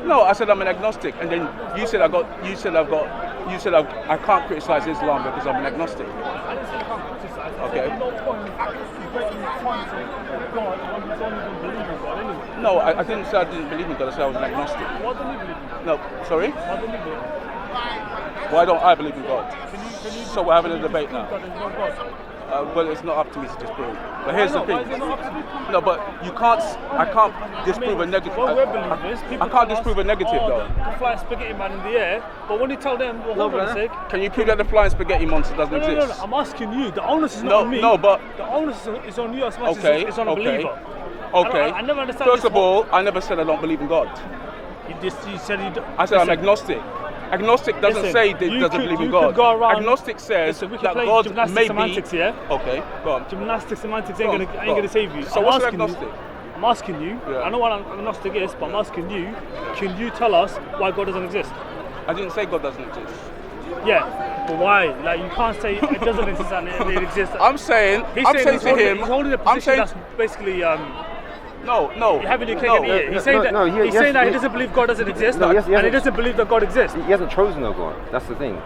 No, I said I'm an agnostic, and then you said I can't criticize Islam because I'm an agnostic. I didn't say you can't criticize. Okay. There's no point debating points of God when you don't even believe in God anyway. No, I didn't say I didn't believe in God. I said I was an agnostic. What don't you believe in? No, sorry. What don't you believe in? Why don't I believe in God? So we're having a debate now. That there's no God. Well, it's not up to me to disprove. But here's the Why thing. is it not up to you? No, but you can't. I can't disprove a negative. What we're believers, people I can't tell disprove a us, negative though. The flying spaghetti man in the air, but when you tell them, well, hold on a sec. Can you prove that the flying spaghetti monster doesn't No, exist? I'm asking you. The onus is not No, on me. no, but the onus is on you as much okay, as it's on a believer. Okay. I never understand. First of all, I never said I don't believe in God. You said you don't. I said I'm agnostic. Agnostic doesn't say that it doesn't believe in God. Agnostic says that God may semantics, be. Yeah? Okay, go on. Gymnastic semantics ain't gonna save you. So what's agnostic? I'm asking you. Yeah. I know what agnostic is, but I'm asking you. Can you tell us why God doesn't exist? I didn't say God doesn't exist. Yeah, but why? Like you can't say it doesn't exist and it exists. I'm saying He's holding a position that's basically. No. You're having your cake and eat it. He's saying that he doesn't believe God doesn't exist, and he doesn't believe that God exists. He hasn't chosen a God. That's the thing.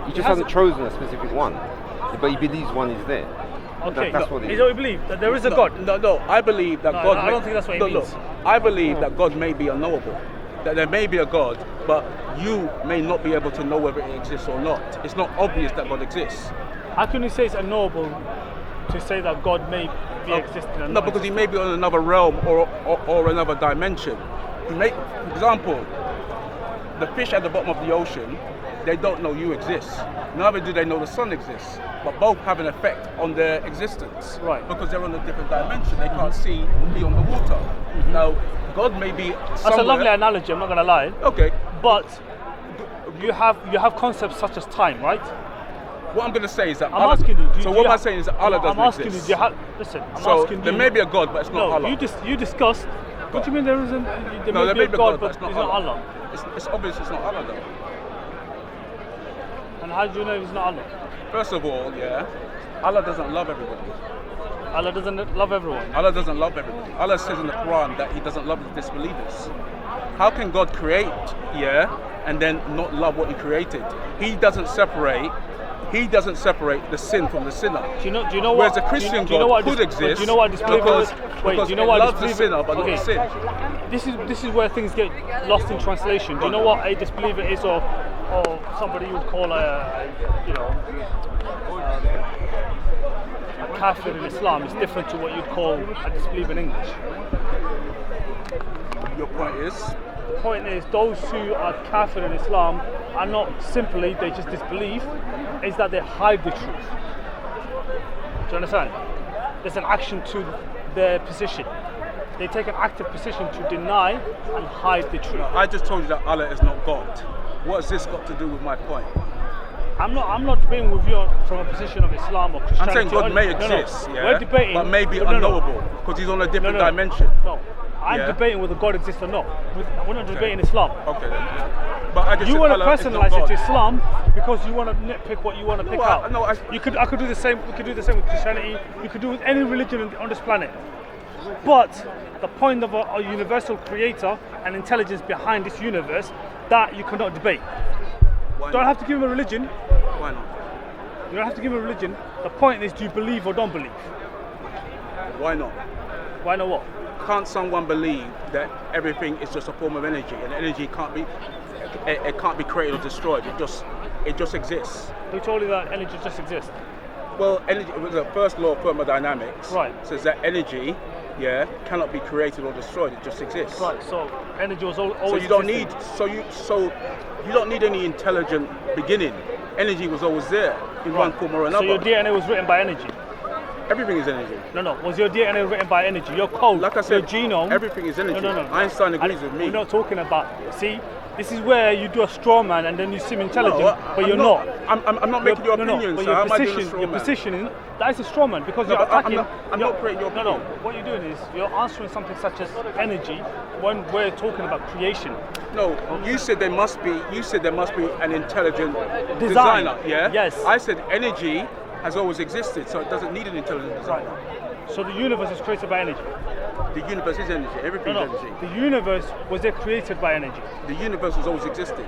He just hasn't chosen a specific one, but he believes one is there. Okay, that's what he don't believe that there is a God. No. I believe that God. I don't think that's what he means. Look, I believe that God may be unknowable. That there may be a God, but you may not be able to know whether it exists or not. It's not obvious that God exists. How can you say it's unknowable to say that God may be existing? No, because he may be on another realm or another dimension. For example, the fish at the bottom of the ocean, they don't know you exist. Neither do they know the sun exists. But both have an effect on their existence. Right. Because they're on a different dimension. They can't see beyond the water. Now, God may be somewhere. That's a lovely analogy, I'm not going to lie. Okay. But you have concepts such as time, right? What I'm going to say is that I'm asking you. So what am I saying is that Allah doesn't asking exist. You, listen, I'm so asking you. There may be a God, but it's not Allah. You discussed. What do you mean there isn't? There may be a God, but it's not Allah. It's obvious it's not Allah though. And how do you know it's not Allah? First of all, Allah doesn't love everybody. Allah doesn't love everyone. Allah doesn't love everybody. Allah says in the Quran that He doesn't love the disbelievers. How can God create, and then not love what He created? He doesn't separate the sin from the sinner. Do you know Whereas what? a Christian God could exist. Do you know what disbelievers? Because it loves the sinner, but not the sin. This is where things get lost in translation. Do you know what a disbeliever is, or somebody you would call a kafir in Islam is different to what you'd call a disbeliever in English. Your point is? The point is, those who are kafir in Islam are not simply they just disbelieve, it's that they hide the truth. Do you understand? There's an action to their position. They take an active position to deny and hide the truth. I just told you that Allah is not God. What has this got to do with my point? I'm not debating with you from a position of Islam or Christianity. I'm saying God may exist, We're debating, but maybe unknowable because He's on a different dimension. No, I'm debating whether God exists or not. We're not debating Islam. Okay. But I just you want to Allah personalize it to Islam because you want to nitpick what you want to pick out. I could do the same. We could do the same with Christianity. We could do with any religion on this planet. But the point of a universal creator and intelligence behind this universe, that you cannot debate. You don't have to give him a religion. Why not? You don't have to give him a religion. The point is, do you believe or don't believe? Why not? Why not what? Can't someone believe that everything is just a form of energy, and energy can't be created or destroyed? It just exists. Who told you that energy just exists? Well, energy. The first law of thermodynamics says that energy, cannot be created or destroyed. It just exists. Right. So energy was always. So you don't need. So you don't need any intelligent beginning. Energy was always there in one form or another. So your DNA was written by energy. Everything is energy. No. Was your DNA written by energy? Your code, like I said, your genome. Everything is energy. No. Einstein agrees with me. We're not talking about. See, this is where you do a straw man and then you seem intelligent, but you're not. I'm not making your opinion. But so how am I doing a straw man? Your positioning, that is a straw man because you're attacking. I'm not creating your opinion. No. What you're doing is you're answering something such as energy when we're talking about creation. No, you said there must be an intelligent designer. Yeah. Yes. I said energy has always existed, so it doesn't need an intelligent designer. So the universe is created by energy. The universe is energy. Everything is energy. The universe, was it created by energy? The universe has always existed.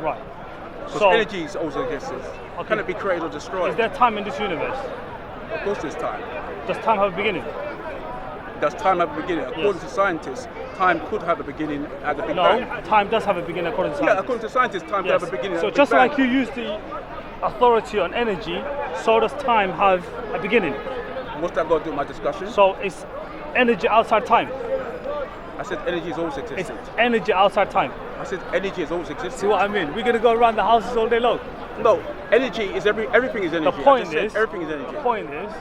Right. Because So, energy has always existed. Okay. Can it be created or destroyed? is there time in this universe? Of course there's time. Does time have a beginning? Does time have a beginning? According to scientists, time could have a beginning at the Big Bang. No, time does have a beginning according to Yeah, science. according to scientists, time Yes. could have a beginning So at the Big just Bang. like you use the authority on energy, so does time have a beginning. What's that got to do with my discussion? So it's energy outside time. I said energy has always It's existed. energy outside time. I said energy has always existed. See what I mean? We're gonna go around the houses all day long. No, energy is everything is energy. The point I just said is, everything is energy. The point is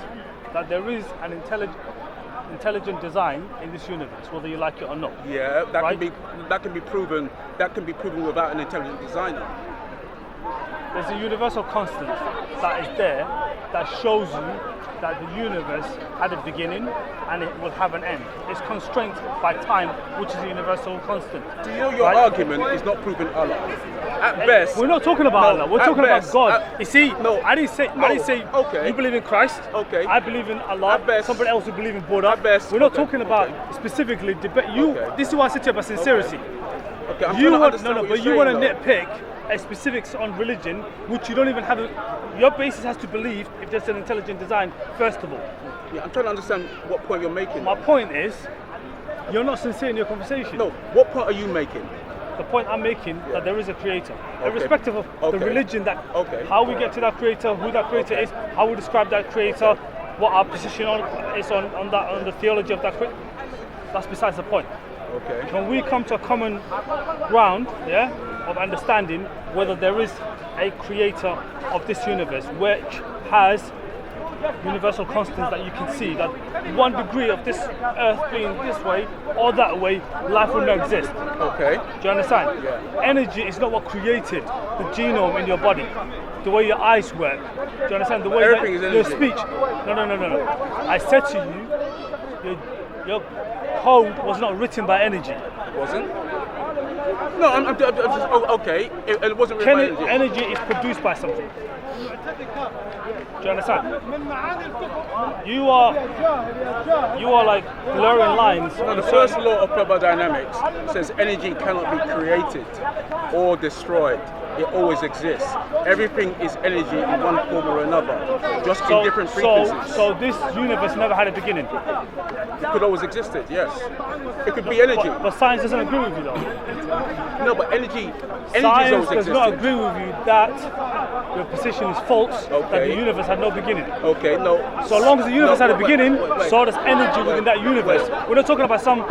that there is an intelligent design in this universe, whether you like it or not. Yeah, that Right? can be proven. That can be proven without an intelligent designer. There's a universal constant that is there that shows you that the universe had a beginning and it will have an end. It's constrained by time, which is a universal constant. Do you know your Right? argument is not proving Allah? At best, We're not talking about Allah. We're at talking best, about God. at- You see, no, I didn't say okay. you believe in Christ. Okay. I believe in Allah. At best. Somebody else will believe in Buddha. At best, We're not okay, talking about okay. specifically debate. You. Okay. This is why I said to you about sincerity. Okay, I'm You trying to want understand what but you're you want to saying, though. nitpick a specifics on religion, which you don't even have. Your basis has to believe if there's an intelligent design. First of all, Yeah, I'm trying to understand what point you're making. my point is, you're not sincere in your conversation. No, what point are you making? The point I'm making that there is a creator, Okay. irrespective of the Okay. religion that, Okay. how we get to that creator, who that creator is, how we describe that creator, what our position is on the theology of that creator. That's besides the point. Okay. When we come to a common ground, of understanding whether there is a creator of this universe, which has universal constants that you can see, that 1 degree of this earth being this way or that way, life will not exist. Okay. Do you understand? Yeah. Energy is not what created the genome in your body, the way your eyes work. Do you understand? The way Everything is that your energy. speech. No. I said to you, your code was not written by energy. It wasn't? No, I'm just, okay. It wasn't written by energy. Energy is produced by something. Do you understand? You are like blurring lines. No, the first law of thermodynamics says energy cannot be created or destroyed. It always exists. Everything is energy in one form or another, just in different frequencies. So this universe never had a beginning. It could always existed, yes. It could be energy. But science doesn't agree with you though. No, but energy has Science always does existed. not agree with you that your position is false, that Okay. the universe had no beginning. Okay, no. So long as the universe had a wait, beginning, wait. so does energy within that universe. We're not talking about some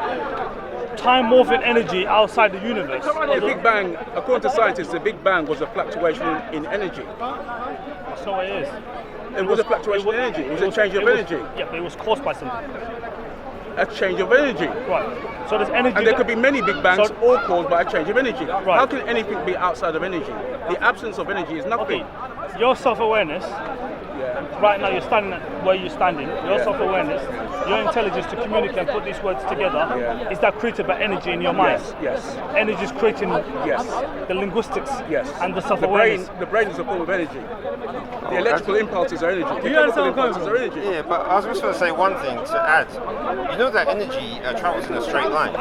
time morphing energy outside the universe. The Big Bang, according to scientists, the Big Bang was a fluctuation in energy. That's not what it is. It was a fluctuation in energy. It was a change of energy. Yeah, but it was caused by something. A change of energy. Right. So there's energy. And there could be many Big Bangs, So- all caused by a change of energy. Right. How can anything be outside of energy? The absence of energy is nothing. Okay. Your self-awareness. Yeah. Right now, you're standing where you're standing. Your self-awareness, your intelligence to communicate and put these words together, Yeah. is that created by energy in your mind? Yes. Energy is creating Yes. the linguistics Yes. and the The self-awareness. brain is a form of energy. The electrical impulses are energy. The you understand chemical where I'm impulses coming are energy. Yeah, but I was just going to say one thing to add. You know that energy travels in a straight line.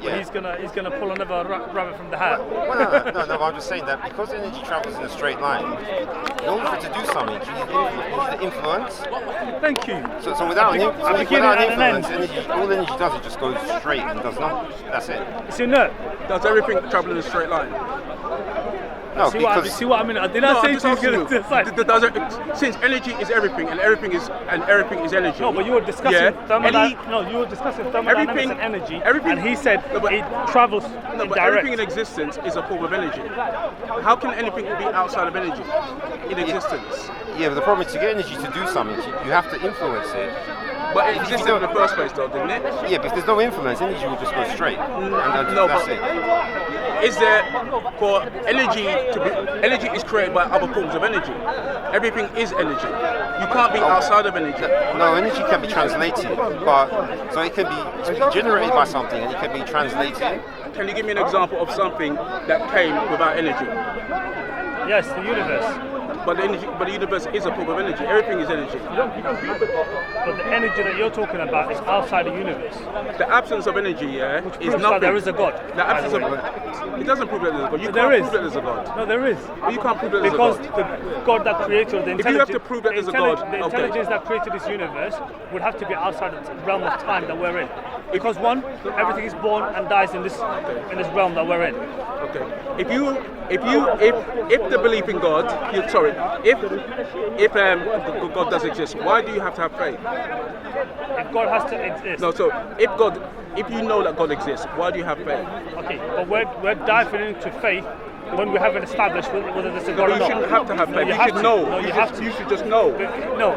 Yeah. He's gonna pull another rabbit from the hat. Well, no, I'm just saying that because energy travels in a straight line, in order for it to do something, you need the influence. Thank you. So without an beginning and an influence, end. all energy does, it just goes straight and does nothing. That's it. It's inert. Does everything travel in a straight line? No, See because what I mean? Did I No, say I'm just to asking you you, to the side? since energy is everything and everything is energy. No, but you were discussing you were discussing thermodynamics Everything- and energy, everything- and he said No, but- it travels No, in but direct. everything in existence is a form of energy. How can anything be outside of energy in existence? yeah, but the problem is to get energy to do something, you have to influence it. But it existed in the first place, though, didn't it? Yeah, but if there's no influence, energy will just go straight. And No, that's but it. is there for energy to be? Energy is created by other forms of energy. Everything is energy. You can't be outside of energy. No, energy can be translated, but so it can be generated by something and it can be translated. Can you give me an example of something that came without energy? Yes, the universe. But the universe is a form of energy. Everything is energy. But the energy that you're talking about is outside the universe. The absence of energy, Which is proves nothing. that there is a God. The absence of it doesn't prove that there's a God. You There can't is. prove that there's a God. No, there is. You can't prove that there's Because a God. the God that created the If you have intelligence, to prove that there's a the God, the intelligence that created this universe would have to be outside the realm of time that we're in. Because one, everything is born and dies in this realm that we're in. Okay. If the belief in God, if God does exist, why do you have to have faith? If God has to exist. No. So if you know that God exists, why do you have faith? Okay, but we're diving into faith when we haven't established whether there's a God or You not. shouldn't have to have faith. you You have should to. know. No, you have to. You should just know. No,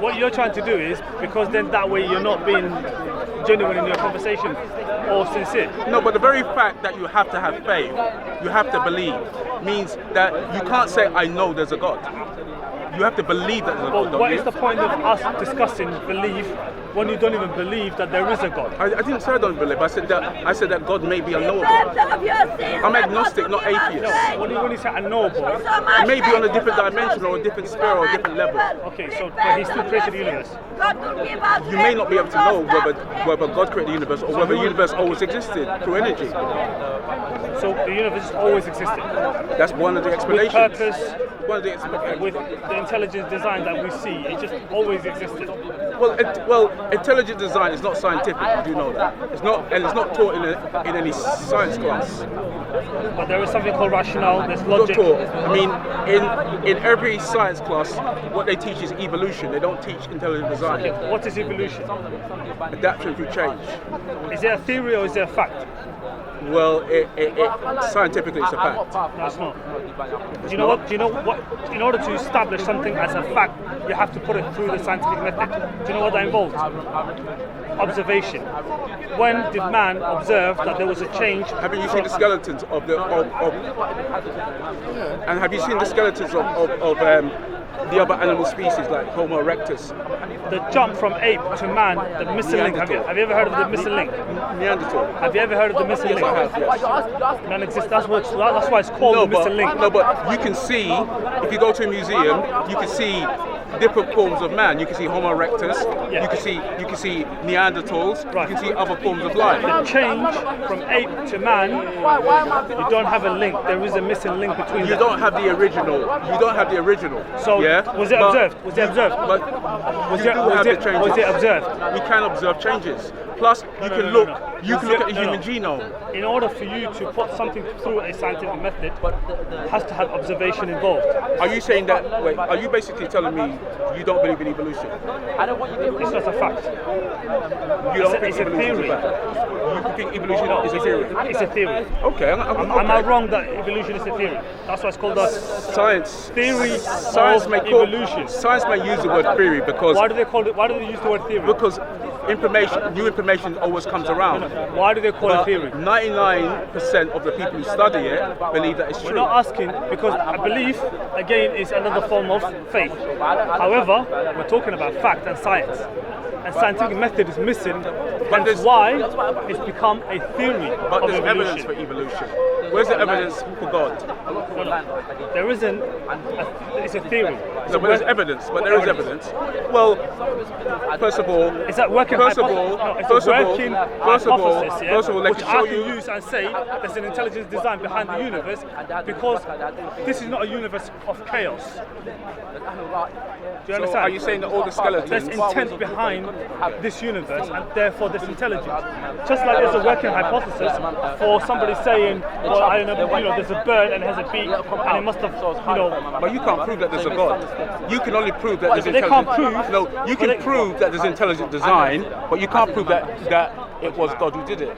what you're trying to do is, because then that way you're not being genuine in your conversation or sincere. No, but the very fact that you have to have faith, you have to believe, means that you can't say, I know there's a God. You have to believe that there's a God. But what is the point of us discussing belief when you don't even believe that there is a God? I didn't say I don't believe. I said that God may be unknowable. I'm agnostic, not atheist. When you say unknowable, It may be on a different dimension or a different sphere or a different level. okay, but he still created the universe. You may not be able to know whether God created the universe or whether the universe always existed through energy. So the universe has always existed. That's one of the With explanations. purpose, One of the explanations. with the intelligent design that we see, it just always existed. Well, intelligent design is not scientific. You do know that. It's not taught in any science class. But there is something called rationale, there's Not logic. taught. I mean, in every science class, what they teach is evolution. They don't teach intelligent design. Okay, what is evolution? Adaptation through change. Is it a theory or is it a fact? Well, scientifically, it's a fact. No, it's not. Do you know what? In order to establish something as a fact, you have to put it through the scientific method. Do you know what that involves? Observation. When did man observe that there was a change? Have you seen the skeletons and have you seen the skeletons of the other animal species like Homo erectus? The jump from ape to man, the missing link. Have you ever heard of the missing link? Neanderthal. Have you ever heard of the missing link? I have, yes. Non-existent. That's why it's called the missing link. No, but you can see, if you go to a museum, you can see different forms of man. You can see Homo erectus. Yeah. You can see Neanderthals. Right. You can see other forms of life. The change from ape to man, you don't have a link. There is a missing link between You them. don't have the original. You don't have the original. So yeah? was it observed? Was it observed? But Was you it, do was have it, the changes. was it observed? We can observe changes. Plus, you can look. You can look at the human genome. In order for you to put something through a scientific method, it has to have observation involved. Are you saying that? Wait, are you basically telling me you don't believe in evolution? It's not a fact. You don't It's think a evolution theory. is a fact? You think evolution is a theory? It's a theory. Okay, Am I wrong that evolution is a theory? That's why it's called a Science. theory Science of may call, evolution. Science may use the word theory because Why do they call it? Why do they use the word theory? because new information always comes around. Why do they call it theory? 99% of the people who study it believe that it's We're true. not asking because a belief, again, is another form of faith. However, we're talking about fact and science. And scientific method is missing. But That's there's- why it's become a theory But of there's evidence evolution. for evolution. Where's the evidence for God? There isn't. It's a theory. It's No, a but there's work- evidence. But there is evidence. Well, first of all, It's a working first of hypothesis. all, No, it's first a of all, working first of all, hypothesis, yeah, first of all, let which me show I can you. use and say there's an intelligence design behind the universe because this is not a universe of chaos. Do you So understand? are you saying that all the skeletons? There's intent behind this universe and therefore there's intelligence. Just like there's a working hypothesis for somebody saying, well, I don't know, there's a bird and it has a beak and it must have, But you can't prove that there's a God. You can only prove that there's But they intelligent. can't prove- No, you can prove that there's intelligent design, but you can't prove that it was God who did it.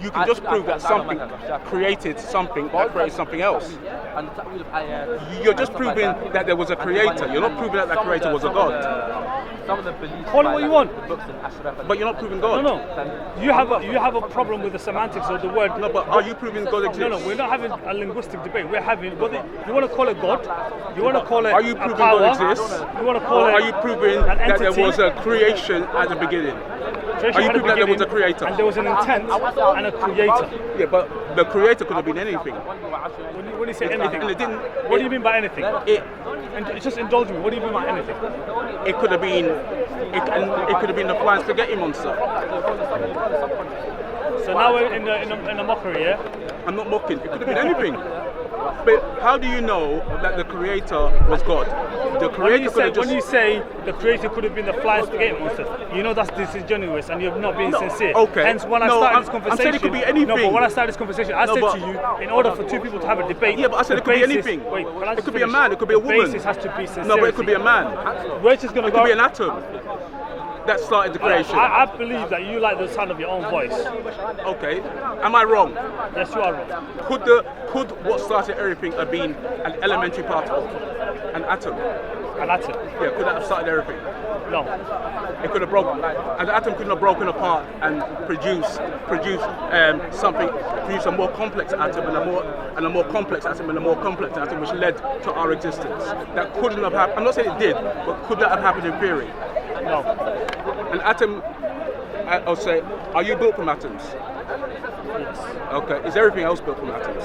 You can just prove that something created something that created something else. You're just proving that there was a creator. You're not proving that that creator was a God. call it what you want. But you're not proving God. No. You have a problem with the semantics of the word. No, but are you proving God exists? No, we're not having a linguistic debate. We're having you want to call it God, you want to call it Are you a proving power, God exists? you want to call Or it are you proving an that there entity. was a creation at the beginning? Creation Are you at the proving that there was a beginning, creator? and there was an intent and a creator. Yeah, but the creator could have been anything. When you say anything, And it didn't. what do you mean by anything? Just indulge me. What do you mean by anything? It could have been. It could have been the flying spaghetti monster. So now we're in a mockery, yeah? I'm not mocking. It could have been anything. But how do you know that the creator was God? The creator could have just. When you say the creator could have been the flying spaghetti monster, you know that's disingenuous and you're not being sincere. Okay. Hence, when I started this conversation, I'm saying it could be anything. No, but when I started this conversation, I said to you, in order for two people to have a debate. Yeah, but I said it could be anything. Wait, it could be a man. It could be a woman. The basis has to be sincerity. No, but it could be a man. We're just gonna It could be an atom that started the creation. I believe that you like the sound of your own voice. Okay. Am I wrong? Yes, you are wrong. Could what started everything have been an elementary particle, an atom? An atom? Yeah. Could that have started everything? No. It could have broken. An atom couldn't have broken apart and produced something. Produce a more complex atom and a more complex atom and a more complex atom, which led to our existence. That couldn't have happened. I'm not saying it did, but could that have happened in theory? No. An atom. I'll say. Are you built from atoms? Yes. Okay. Is everything else built from atoms?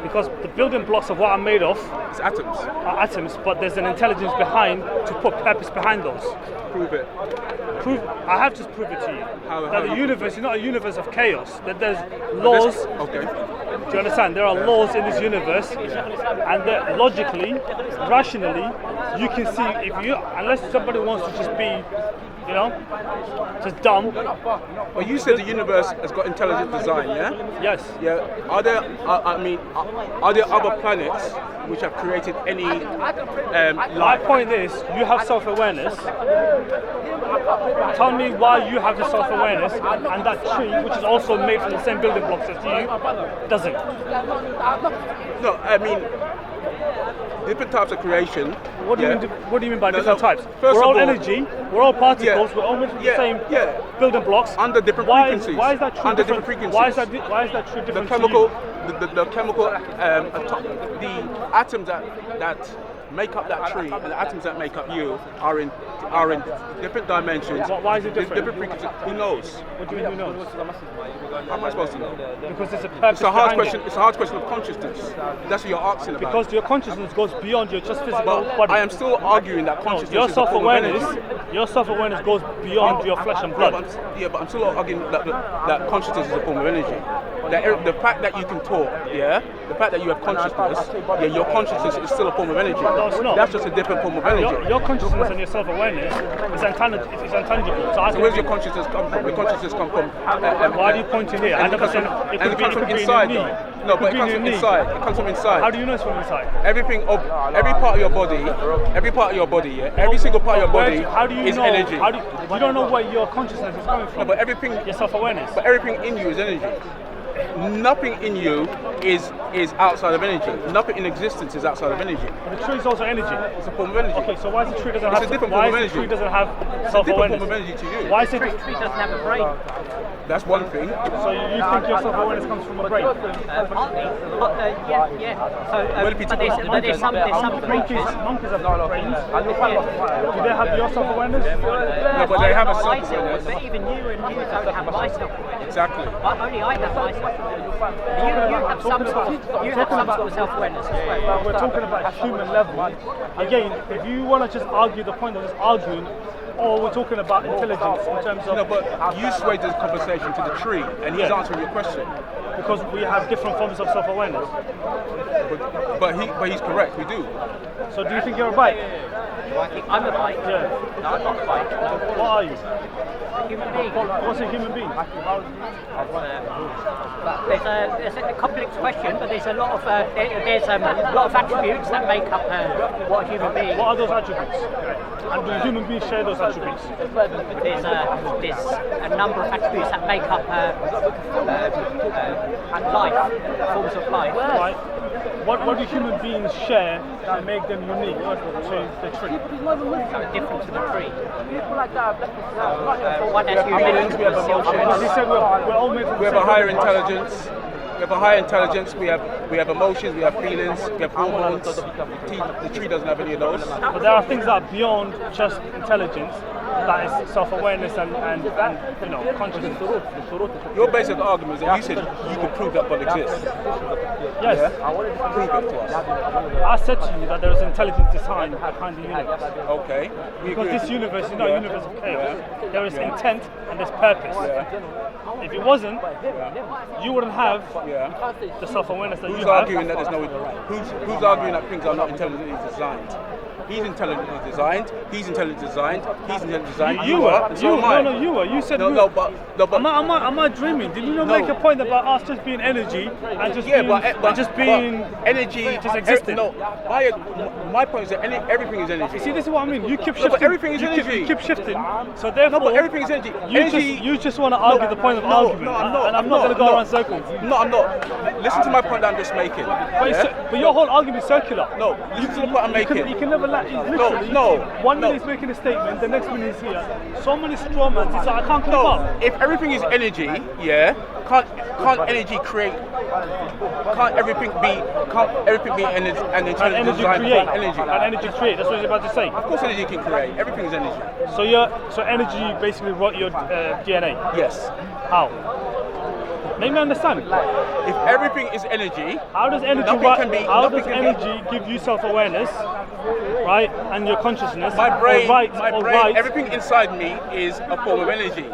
Because the building blocks of what I'm made of It's atoms. are atoms, but there's an intelligence behind to put purpose behind those. Prove it. I have to prove it to you. How That you the universe is not a universe of chaos. That there's But laws. Okay. Do you understand? There are laws in this universe, and that logically, rationally, you can see unless somebody wants to just be, just dumb. Well, you said the universe has got intelligent design, yeah? Yes. Yeah. Are there? Are there other planets which have created any My life? point is, you have self-awareness. Tell me why you have the self-awareness, and that tree, which is also made from the same building blocks as you, doesn't. No, I mean different types of creation. What do you mean by different types? First We're of all all, energy. We're all particles. Yeah, We're all made from the yeah, same yeah. building blocks. Under different why frequencies. Why is that tree Under different? different Why frequencies. is that tree different? The chemical, to you? the chemical, the atoms that make up that tree and the atoms that make up you are in different dimensions. Why is it different? Different frequencies. Who knows? What do you mean who knows? How am I supposed to know? Because there's a purpose It's a hard behind question. it. It's a hard question of consciousness. That's what you're asking about. Because your consciousness goes beyond your just physical But body. I am still arguing that No, consciousness your is a form of self-awareness, energy. your self-awareness goes beyond your flesh and blood. But I'm still arguing that consciousness is a form of energy. The fact that you can talk, the fact that you have consciousness, your consciousness is still a form of energy. No, it's not. That's just a different form of energy. Your consciousness and your self-awareness is intangible. So where's your consciousness come from? Your consciousness come from. Why are you pointing here? I never said it could be from in inside. your knee. No, but it Could be in comes your from knee. inside. It comes from inside. How do you know it's from inside? Every part of your body, every single part of your body How do you is know? energy. You don't know where your consciousness is coming from. No, but everything, Your self-awareness. but everything in you is energy. Nothing in you is outside of energy. Nothing in existence is outside of energy. But the tree is also energy. It's a form of energy. Okay, so why is the tree doesn't It's have? a different Why form of is the tree energy. doesn't have It's a different self-awareness? form of energy to you. Why is it? Tree doesn't have a brain. That's one thing. So you think your self-awareness comes from a brain? Yeah. So, Well, if you but take- there's some creatures. Monkeys have brains. Do they have your self-awareness? No, but they have a myself, self-awareness. but even you and you don't have my self-awareness. Exactly. Only I have my self-awareness. You have some sort of self-awareness as well. We're talking about human level. Again, if you want to just argue the point of just arguing, or we're talking about intelligence in terms of No, but you swayed this conversation to the tree, and he's Yeah. answering your question. because we have different forms of self-awareness. But he's correct. We do. So do you think you're a bike? I think I'm a bike. Yeah. No, I'm not a bike. What are you? Human being. What's a human being? There's a complex question, but there's a lot of attributes that make up what a human being. What are those attributes? And do human beings share those attributes? There's a number of attributes that make up life, forms of life. Right? What do human beings share that make them unique to the tree? Different to the tree. One has Feelings, we have humility. emotions. As he said, we're all made from We have the a same higher building blocks. intelligence. have a higher intelligence. We have emotions. We have feelings. We have hormones. The tree doesn't have any of those. But there are things that are beyond just intelligence. That is self-awareness and consciousness. Your basic argument is that you said you could prove that God exists. Yes. Yeah? Prove it to us. I said to you that there is intelligent design behind the universe. Okay. Because this universe is not a universe of chaos. There is intent and there's purpose. If it wasn't, you wouldn't have the self-awareness that you have. Arguing that there's no? Who's arguing that things are not intelligently designed? He's intelligently designed. He's intelligently designed. He's intelligently designed. You were. You were. You said no. Am I dreaming? Did you not make a point about us just being energy and just being energy, just existing? No. My point is that everything is energy. See, this is what I mean. You keep shifting. But everything is energy. You keep shifting. So therefore, but everything is energy. You just want to argue the point of argument. No, I'm not. And I'm not going to go around circles. No, I'm not. Listen to my point that I'm just making. But your whole argument is circular. No, listen to the point I'm making. You can never let literally. No. 1 minute he's making a statement, the next minute he's here. So many straw man. It's like I can't keep up. If everything is energy, can't energy create? Can't everything be an intelligent design create? from energy? Can energy create? That's what you're about to say. Of course, energy can create. Everything is energy. So energy basically wrote your DNA. Yes. How? Make me understand. If everything is energy, how does energy give you self-awareness, right, and your consciousness? My brain, everything inside me is a form of energy.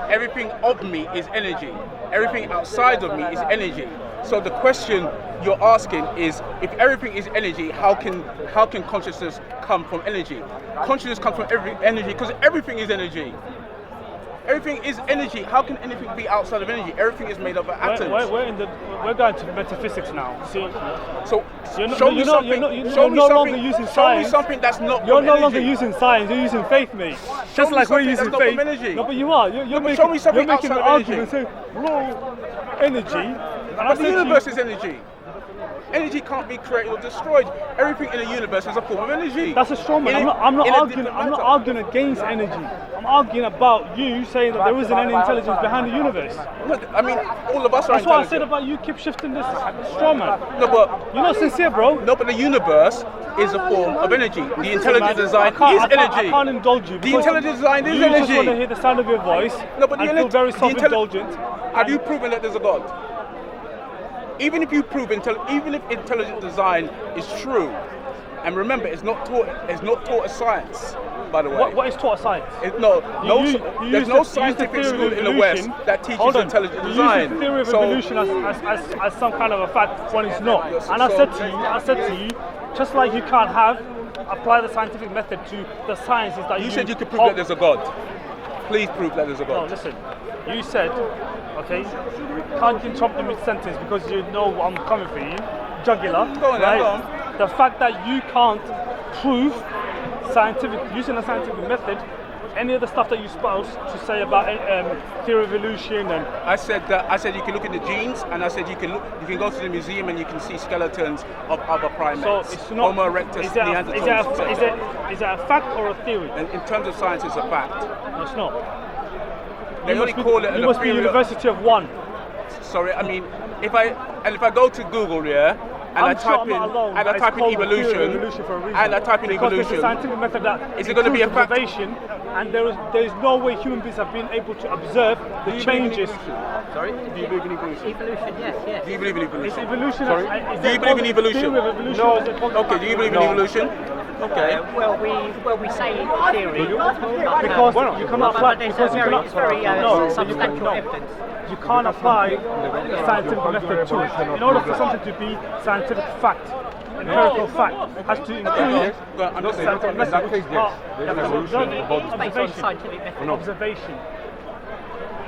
Everything of me is energy. Everything outside of me is energy. So the question you're asking is, if everything is energy, how can consciousness come from energy? Consciousness comes from energy because everything is energy. Everything is energy. How can anything be outside of energy? Everything is made up of atoms. We're going to metaphysics now. See? So show me something that's not. You're no longer using science. You're using faith, mate. Just like we're using faith. No, but you are. You're making an argument saying, "Whoa, energy." But the universe is energy. Energy can't be created or destroyed. Everything in the universe is a form of energy. That's a strong man. I'm not arguing against energy. I'm arguing about you saying that there isn't any intelligence behind the universe. Look, I mean, all of us are That's what I intelligent. said about you keep shifting this straw man. No, but you're not sincere, bro. No, but the universe is a form of energy. The intelligent design is energy. I can't indulge you. The intelligent design is energy. You just want to hear the sound of your voice. No, but and feel very self-indulgent. Have you proven that there's a God? Even if you prove even if intelligent design is true, and remember, it's not taught as science, by the way. What is taught as science? There's no scientific school in the West that teaches intelligent design. You use the theory of evolution as some kind of a fact when it's not. And I said to you, just like you can't apply the scientific method to the sciences that you said you could prove that there's a God. Please prove that there's a God. No, listen. You said, okay, can't interrupt me mid-sentence because you know I'm coming for you. Jugular, right? The fact that you can't prove using a scientific method, any of the stuff that you spouse to say about theory of evolution and I said you can look in the genes, and I said you can go to the museum and you can see skeletons of other primates. So it's not Homo erectus, Neanderthals. Is that a fact or a theory? In terms of science, it's a fact. No, it's not. They only call it. You must be University of One. Sorry, I mean, if I go to Google, and I type in evolution, because there's a scientific method that is it going to be a fact? And there is no way human beings have been able to observe the changes. Sorry? Do you believe in evolution? Evolution, yes. Do you believe in evolution? Is evolution? Sorry? Do you believe in evolution? No. Okay. Do you believe in evolution? Okay. Well, we say theory because you cannot apply. There's very substantial evidence. You can't apply scientific method to it. In order for something to be scientific fact, empirical fact, has to include scientific method. Observation.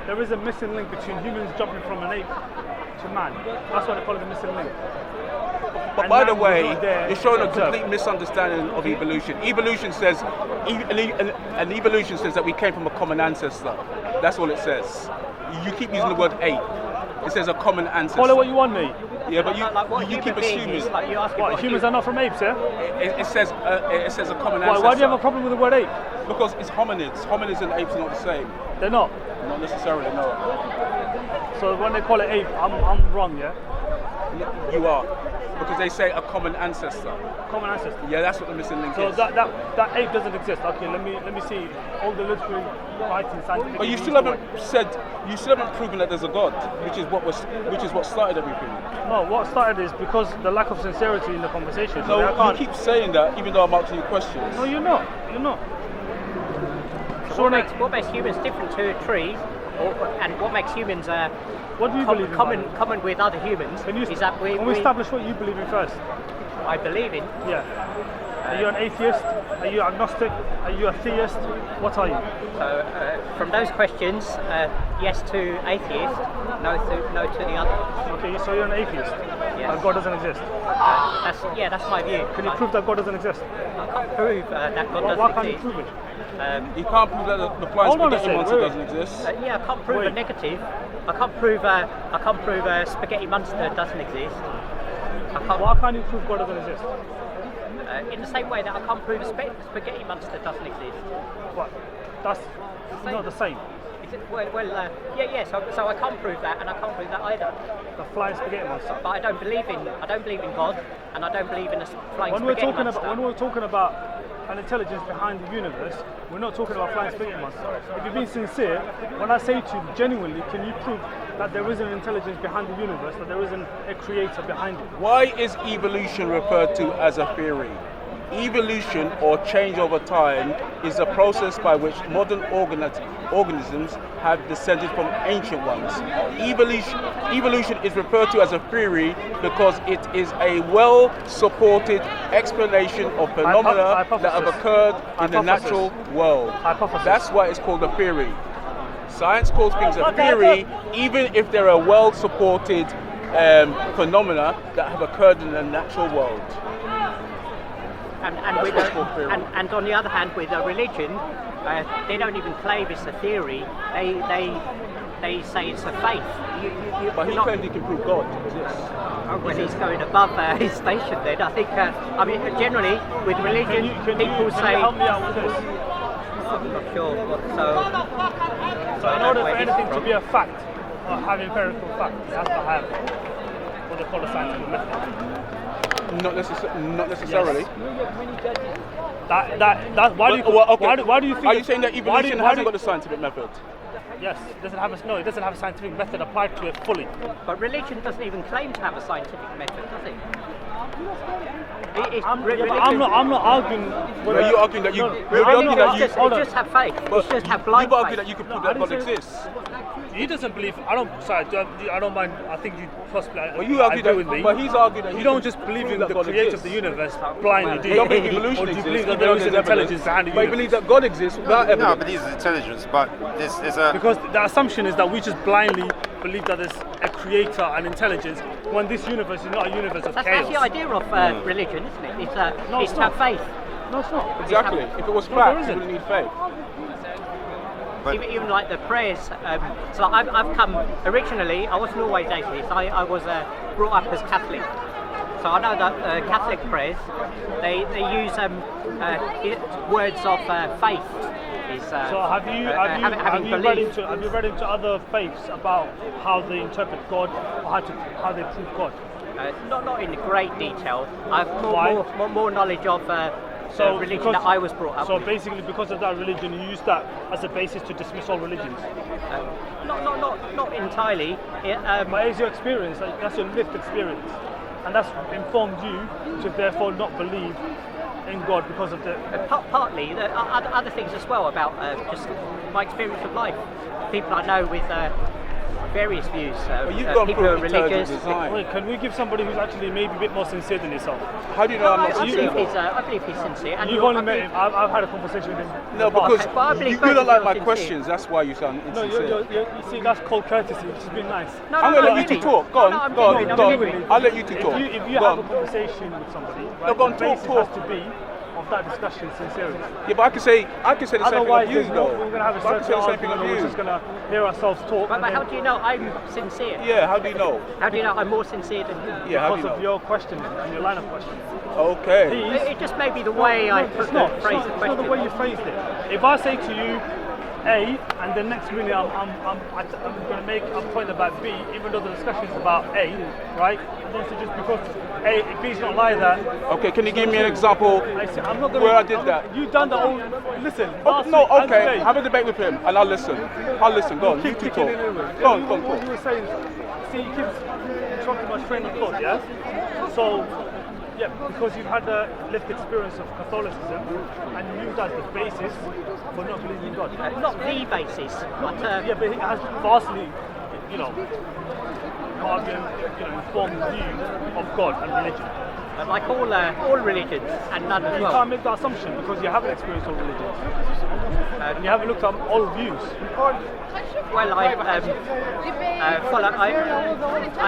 There is a missing link between humans jumping from an ape to man. That's why they call it the missing link. But by the way, you're showing a complete misunderstanding of evolution. Evolution says that we came from a common ancestor. That's all it says. You keep using the word ape. It says a common ancestor. Call it what you want, mate. Yeah, but you keep assuming. What, humans are not from apes, yeah? It says a common ancestor. Why do you have a problem with the word ape? Because it's hominids. Hominids and apes are not the same. They're not? Not necessarily, no. So when they call it ape, I'm wrong, yeah? You are. Because they say a common ancestor. Common ancestor. Yeah, that's what the missing link So is. that ape doesn't exist. Okay, let me see all the literary writing, scientific. But you still haven't proven that there's a God, which is what started everything. No, what started is because the lack of sincerity in the conversation. So No, you keep saying that, even though I'm asking you questions. No, you're not. You're not. So what makes humans different to trees, and what makes humans what do you believe in? common with other humans is that can we establish what you believe in first? I believe in. Yeah. Are you an atheist? Are you agnostic? Are you a theist? What are you? So from those questions, yes to atheist, no to the other. Okay, so you're an atheist. Yes. God doesn't exist. That's my view. Can you prove that God doesn't exist? I can't prove that God doesn't Why can't exist. you prove it? You can't prove that the flying Hold on a spaghetti second, monster wait. doesn't exist. Yeah, I can't prove a negative. I can't prove a spaghetti monster doesn't exist. Why can't you prove God doesn't exist? In the same way that I can't prove a spaghetti monster doesn't exist. What? That's not the same. Is it, yeah. So I can't prove that, and I can't prove that either. The flying spaghetti monster. But I don't believe in God, and I don't believe in a flying When we're spaghetti talking monster. when we're talking about an intelligence behind the universe, we're not talking about flying spaghetti monster. If you're being sincere, when I say to you genuinely, can you prove that there is an intelligence behind the universe, that there isn't a creator behind it? Why is evolution referred to as a theory? Evolution, or change over time, is a process by which modern organisms have descended from ancient ones. Evolution is referred to as a theory because it is a well-supported explanation of phenomena that have occurred in the natural world. Hypothesis. That's why it's called a theory. Science calls things a theory, even if there are well-supported phenomena that have occurred in the natural world. And on the other hand, with a religion, they don't even claim it's a theory. They say it's a faith. But he claimed he can prove God exists. Well, he's going above his station then. I think. I mean, generally with religion, people say. Can you help me out with this? I'm not sure. So in order for anything to be a fact, or have empirical fact, it has to have what they call a scientific method. Not necessarily. That why do you think? Are you saying that evolution hasn't got a scientific method? Yes, it doesn't have a scientific method applied to it fully. But religion doesn't even claim to have a scientific method, does it? I'm not arguing. Are you arguing that just have faith. It's just have blind faith. You argue faith. that you can prove that God exists. He doesn't believe. I don't mind. I think you possibly. Well, you argue agree that, with me. but he's arguing that you don't just believe in the creator of the universe blindly, do you? You don't believe evolution Or do you exists, believe that even there though is an there's intelligence behind the But you universe? believe that God exists without evidence. No, but there's intelligence, but there's a... Because the assumption is that we just blindly believe that there's a creator and intelligence when this universe is not a universe of That's chaos. the idea of religion, isn't it? It's to have faith. No, it's not. Exactly. If it was No, fact, there you isn't. wouldn't need faith. But Even like the prayers. So I've come originally. I wasn't always atheist. I was brought up as Catholic. So I know that Catholic prayers they use words of faith. So have you read into other faiths about how they interpret God or how they prove God? Not in great detail. I've Why? more knowledge of religion because- that I was brought up So with. basically, because of that religion, you use that as a basis to dismiss all religions. Not entirely. But it's your experience. That's your lived experience, and that's informed you to therefore not believe in God because of the. Partly, other things as well about just my experience of life. People I know with various views. you've gone people through who are religious. intelligent design. Wait, can we give somebody who's actually maybe a bit more sincere than yourself? How do you know I'm not I sincere? believe he's sincere. And You've only met him. I've had a conversation with him. No, in the past. because But I believe you both don't of like you my are sincere. questions. That's why you sound No, insincere. you see, that's called courtesy, which has been nice. No, I'm no, going to let you really. two talk. Go on, No, I'm go on, genuine, go I'm on. genuine. I'll let you two talk. If you Go have on. a conversation with somebody, right, No, go on, the basis talk. has to be of that discussion sincerity. Yeah, but I can say the same thing Otherwise, of you, we're though. going to have a But I can say certain the same thing argument of where we're you. just going to hear ourselves talk. But and how then do you know I'm sincere? Yeah, how do you know? How do you know I'm more sincere than you? Yeah, how do because you of know? your questioning and your line of questioning. Okay. It just may be the way I It's not phrase the the question. way you phrased it. If I say to you, A, and the next minute I'm going to make a point about B, even though the discussion is about A, right? I don't suggest because A, if B's not like that. Okay, can you give me an example I'm not gonna, where I did that? You done the whole. Listen. No, okay. Have a debate with him, and I'll listen. Go on. You two talk. Go on. You were saying, see, you keep interrupting my train of thought, yeah? So, yeah, because you've had the lived experience of Catholicism, and you use that as the basis for not believing in God. Not the basis, but yeah, but it has vastly, informed view of God and religion. like all religions, and none as You well. can't make that assumption because you haven't experienced all religions. And you haven't looked at all views. Well, I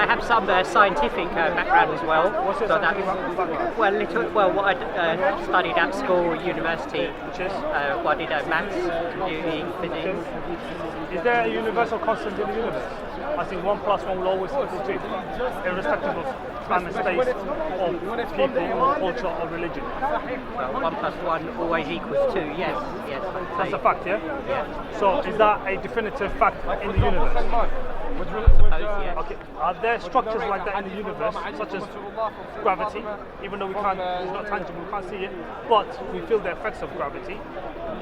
have some scientific background as well. What's your so scientific that's, background? what I studied at school, university. Which is? I did maths, computing, physics. Is there a universal constant in the universe? I think 1 + 1 will always equal 2, irrespective of time and space, or people, or culture, or religion. Well, 1 + 1 always equals 2. Yes. That's a fact, yeah? Yeah. So is that a definitive fact in the universe? Suppose, yeah. Okay. Are there structures like that in the universe, such as gravity, even though it's not tangible, we can't see it, but we feel the effects of gravity?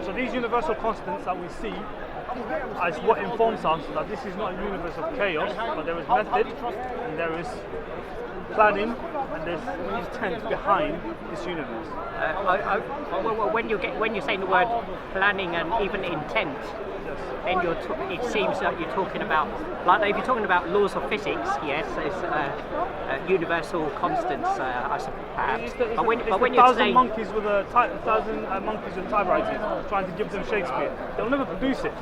So these universal constants that we see is what informs us that this is not a universe of chaos, but there is method, and there is planning, and there's intent behind this universe. When you're saying the word planning and even intent, then it seems that you're talking about, like if you're talking about laws of physics, yes, it's universal constants, I suppose, perhaps. But when you're saying monkeys with thousand monkeys with typewriters, trying to give them Shakespeare, they'll never produce it.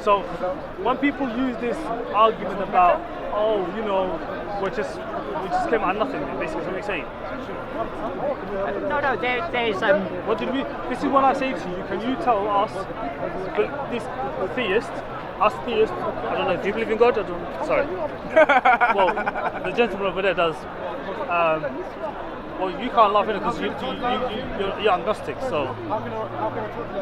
So when people use this argument about, we just came out of nothing, basically, what we're saying. No, there's What did we? This is what I say to you. Can you tell us, this theists, I don't know, do you believe in God? Sorry. Well, the gentleman over there does. Well, you can't laugh at it because you're agnostic, so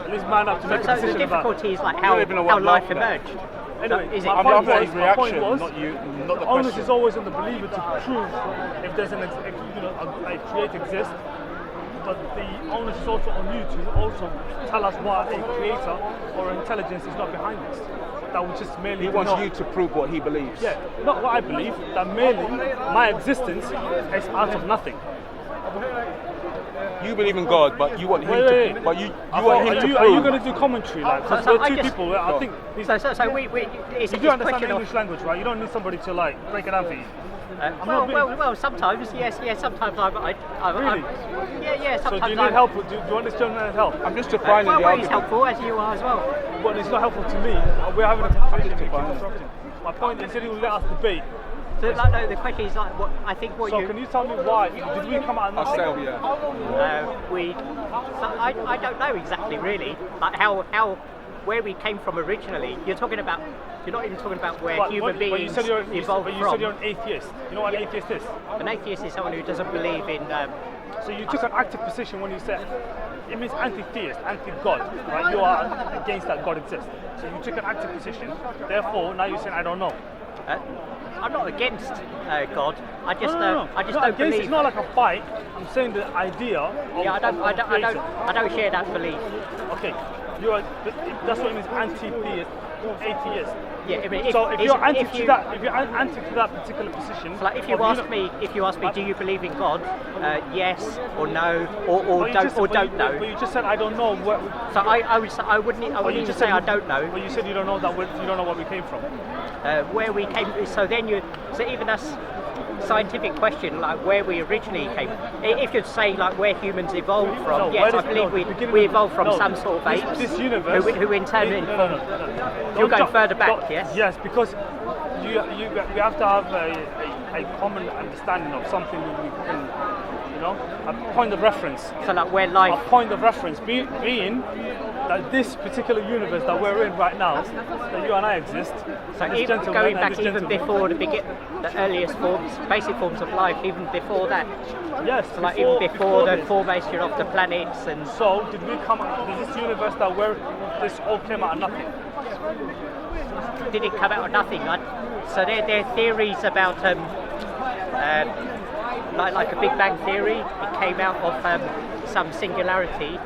at least man up to make a so the decision about. difficulty is like how life emerged. Anyway, Is it my I'm point laughing at his was, my point reaction, was, not you, not the the onus question. is always on the believer to prove if there's a creator exists, but the onus is also on you to also tell us why a creator or intelligence is not behind this. That would just merely He wants you to prove what he believes. Yeah, not what I believe, that merely my existence is out of nothing. You believe in God, but you want him Wait. to. But you I want thought, him to prove. are you going to do commentary? Like, because So we're I two just- people. I think So we it's you a do understand question the of English language, right? You don't need somebody to break it down for you. well, sometimes yes, sometimes I Really? yeah, So sometimes do you need help? Do you want this gentleman's help? I'm just defining the well, he's argument. helpful as you are as well. Well, it's not helpful to me. We're having a conversation. You keep interrupting. My point is, he will let us debate. So no, the question is like what I think what So you can you tell me why? Did we come out of I'll nothing? say, yeah. I don't know exactly really like how where we came from originally. You're not even talking about where human beings but you said you're evolved you from. said you're an atheist. You know what an atheist is? An atheist is someone who doesn't believe in. So you took an active position when you said it means anti-theist, anti-God, right? You are against that God exists. So you took an active position. Therefore, now you're saying I don't know. I'm not against God. I just No. I just Not don't against, believe. It's not like a fight. I'm saying the idea. Yeah, I don't share that belief. Okay, that's what it means, anti-theist, atheist. Yeah, I mean, So if you're anti to that particular position, So like if you ask me, do you believe in God? Yes or no, or don't know. But you just said I don't know. So I wouldn't even say I don't know. But you said you don't know you don't know where we came from. Where we came. So even that's scientific question, like where we originally came. If you'd say like where humans evolved from, No, yes, where I does- believe no, the beginning we of- evolved from no, some sort of apes. This universe, who in turn No. You're Don't going jump- further back, don't- yes? Yes, because we have to have a common understanding of something that we can, a point of reference. So like where life. A point of reference being that this particular universe that we're in right now, that you and I exist. So this even gentleman going and back this even gentleman. before the earliest forms, basic forms of life, even before that. Yes, So like even before the this. formation of the planets and So did we come? Is this universe that this all came out of nothing? did it come out of nothing? So there are theories about like a Big Bang theory. It came out of some singularity.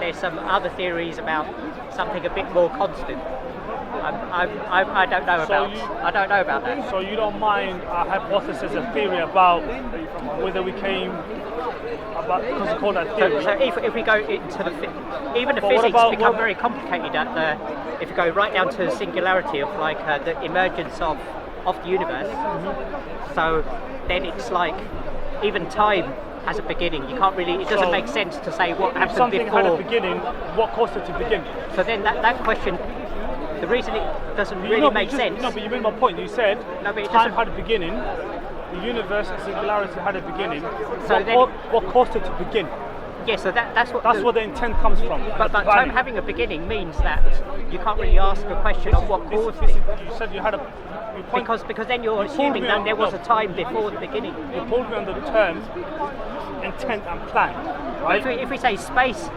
There's some other theories about something a bit more constant. I don't know I don't know about that. So you don't mind a hypothesis, a theory about whether we came about, because you call that theory. So if we go into even the physics become very complicated if you go right down to the singularity of like the emergence of the universe. Mm-hmm. So then it's like even time has a beginning. You can't really. It doesn't make sense to say what happened something before. Had a beginning. What caused it to begin? So then that question. The reason it doesn't really make sense. No, but you made my point. You said time had a beginning, the universe and singularity had a beginning. So what caused it to begin? Yeah, so that's where the intent comes from. But time having a beginning means that you can't really ask a question of what caused it. You said you had a. Because then you're assuming that there was a time before the beginning. You pulled me under the term intent and plan, right? If we say space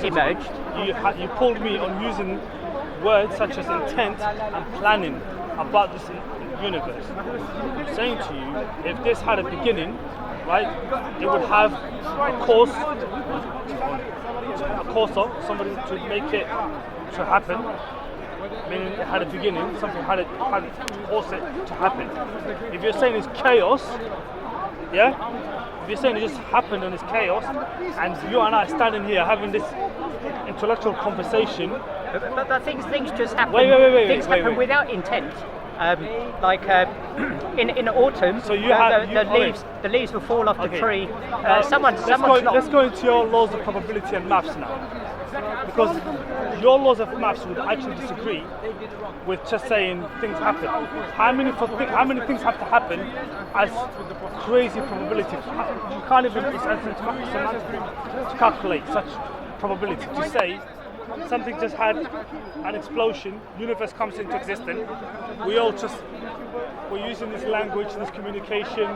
emerged, you pulled me on using words such as intent and planning about this universe. I'm saying to you, if this had a beginning, right, it would have a cause of somebody to make it to happen. Meaning it had a beginning, something had caused it to happen. If you're saying it's chaos, yeah? If you're saying it just happened and it's chaos, and you and I standing here having this intellectual conversation. But things just happen. Wait, things happen without intent. In autumn, so the leaves will fall off the tree. Let's go into your laws of probability and maths now, because your laws of maths would actually disagree with just saying things happen. How many things have to happen as crazy probability? You can't even to calculate such probability. To say something just had an explosion, universe comes into existence, we're using this language, this communication.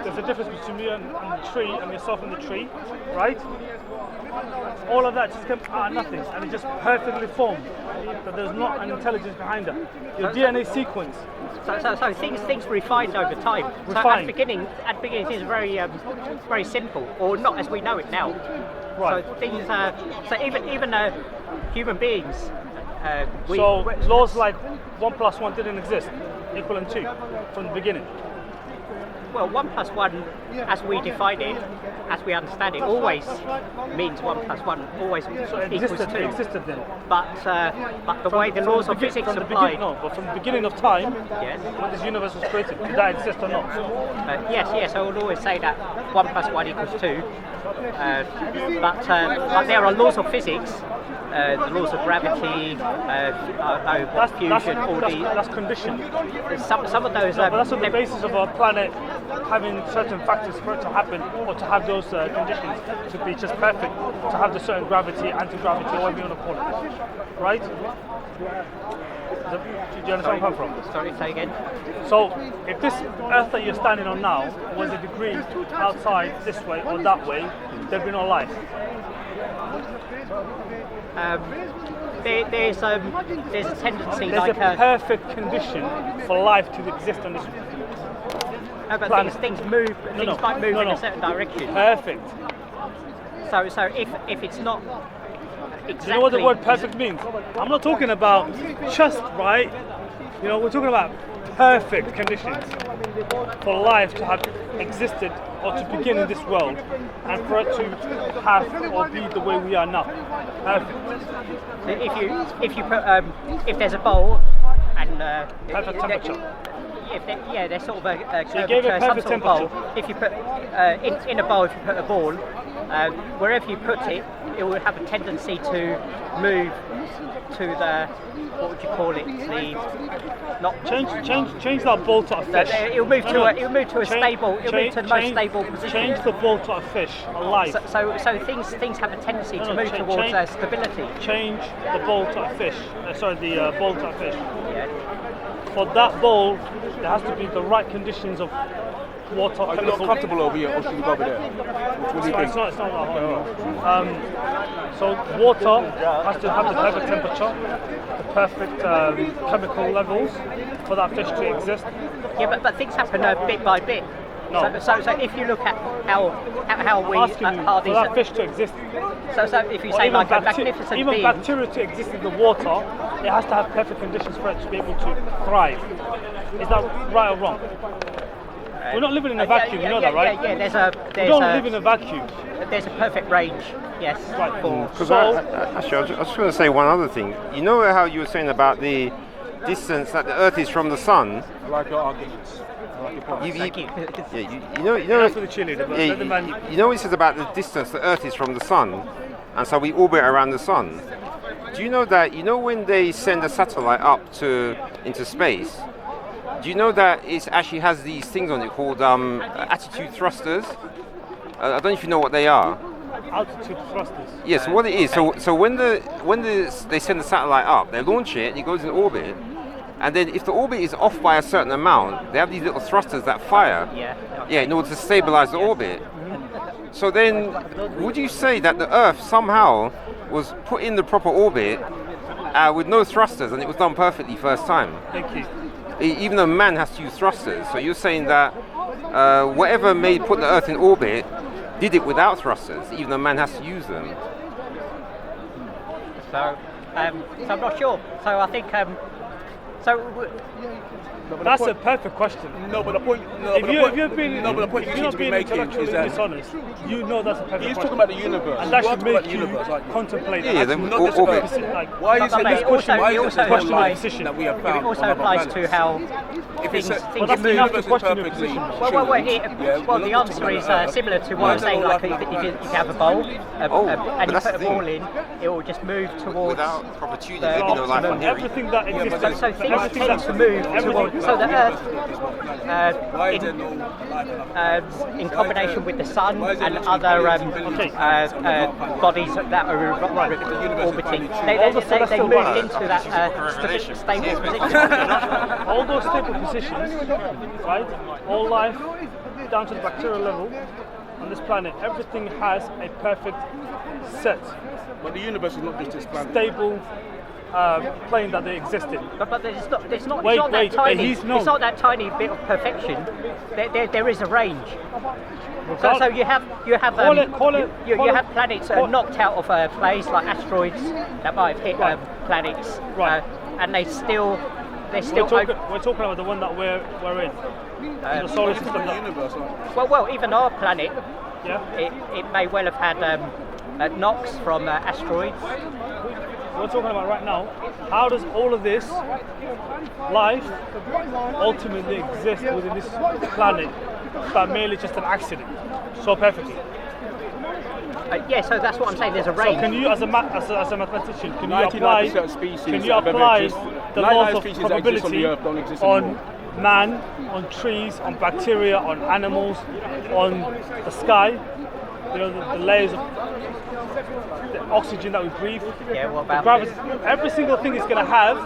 There's a difference between me and the tree and yourself and the tree, right? All of that just came out of nothing, and it just perfectly formed. But there's not an intelligence behind it. Your DNA sequence. So things refined over time. So at the beginning things are very simple, or not as we know it now. Right. So things so even human beings. Laws like 1 + 1 didn't exist, equaling 2 from the beginning. Well, 1 + 1, as we define it, as we understand it, always means 1 + 1 always equals 2. It existed then. But the way the laws of physics apply. But from the beginning of time, yes, when this universe was created, did that exist or not? Yes. I will always say that 1 + 1 = 2. But there are laws of physics. The laws of gravity, fusion, all these. That's conditioned. Some of those. But that's on the basis of our planet having certain factors for it to happen, or to have those conditions to be just perfect, to have the certain gravity, anti-gravity, or whatever you want to call it. Right? Do you understand where I'm from? Sorry, say again. So, if this Earth that you're standing on now was a degree outside this way or that way, there'd be no life. There's a tendency there's a perfect condition for life to exist on this but things move. Things might move in a certain direction. Perfect. So if it's not exactly. Do you know what the word perfect means? I'm not talking about just right. You know, we're talking about perfect conditions for life to have existed or to begin in this world, and for it to have or be the way we are now. Perfect. If you put if there's a bowl and perfect temperature. There's sort of a so you gave it perfect temperature. Bowl. If you put in a bowl, if you put a ball, wherever you put it, it will have a tendency to move to the, what would you call it? Change that ball to a fish. It'll move to a stable. It'll move to the most stable position. Change the ball to a fish, alive. So things have a tendency to move towards stability. Change the ball to a fish. The ball to a fish. Yeah. For that ball, there has to be the right conditions of water, Are you not chemical. comfortable over here, or should we go over there? What do you think? It's not that hot. So water has to have the perfect temperature, the perfect chemical levels for that fish to exist. Yeah, but things happen bit by bit. No. So if you look at how we Asking you are for these. that fish to exist. So if you Or say even like a magnificent even being. bacteria to exist in the water, it has to have perfect conditions for it to be able to thrive. Is that right or wrong? We're not living in a vacuum, you know that, right? Yeah. We don't live in a vacuum. There's a perfect range. Yes. Right. Because So, actually, I was just going to say one other thing. You know how you were saying about the distance that the Earth is from the Sun? I like your arguments. I like your points. Thank you. You know, that's for the cheerleader, but yeah, let the man. you know what it says about the distance the Earth is from the Sun, and so we orbit around the Sun. Do you know that? You know when they send a satellite up into space? Do you know that it actually has these things on it called attitude thrusters? I don't know if you know what they are. Altitude thrusters. Yes, so what it is. So when they send the satellite up, they launch it, and it goes in orbit. And then if the orbit is off by a certain amount, they have these little thrusters that fire. Yeah, in order to stabilize the orbit. So then, would you say that the Earth somehow was put in the proper orbit with no thrusters, and it was done perfectly first time? Thank you. Even though man has to use thrusters. So you're saying that whatever put the Earth in orbit did it without thrusters, even though man has to use them. So I'm not sure. So I think That's a perfect question. No, but the point. If you've been making is that dishonest, you know that's a perfect he's question. talking about the universe. And that You are should talking about make the you universe, aren't you? contemplate Yeah, that. then Not or just orbit. Earth. Why is But it this it question? also- Why it is also it question applies- position that we have it found also on other applies planets? to how If things it's But that's the enough to universe is question your perfectly position. Well, true, the we're not answer talking is about Earth. similar to Why what I'm is it saying. all Like like if that? you have a bowl but and you that's put a the thing. ball in, it will just move towards. Without proper tuning, the there'd be no life on optimum. here. Everything that exists, So things everything tend that to move towards. So the Earth, Why is there no life on other in combination with the Sun Why is there and literally other billions and billions bodies that are orbiting, they move into that stable position. all those stable positions, right? All life down to the bacterial level on this planet, everything has a perfect set, But the universe is not just this planet. stable plane that they exist in. But it's not Wait, that but tiny. he's not. It's not that tiny bit of perfection. There is a range. So you have you have planets that are knocked out of place, like asteroids that might have hit planets, Right. and they're still We're talking about the one that we're in, the solar system. The That, universe, aren't well, even our planet, yeah. it may well have had knocks from asteroids. We're talking about right now. How does all of this life ultimately exist within this planet, but merely just an accident, so perfectly? Yeah, so that's what I'm saying. There's a So range. can you, as a mathematician, can you 99% apply? of species Can you that have ever apply existed- the 99 laws of species that exist on probability the Earth don't exist on anymore. man, on trees, on bacteria, on animals, on the sky? You know, the layers of the oxygen that we breathe. Yeah, what The about gravity. this? Every single thing is going to have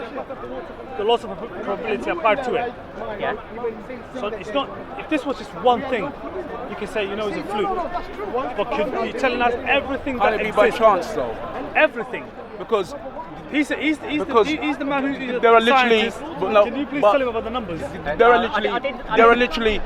the laws of probability applied to it. Yeah. So it's not. If this was just one thing, you can say, it's a fluke. But you're telling us everything Can that it be by exists. chance though? Everything. Because He's Because the man who's there are literally- scientist. but no, Can you please but- tell him about the numbers? there are I literally didn't- there are literally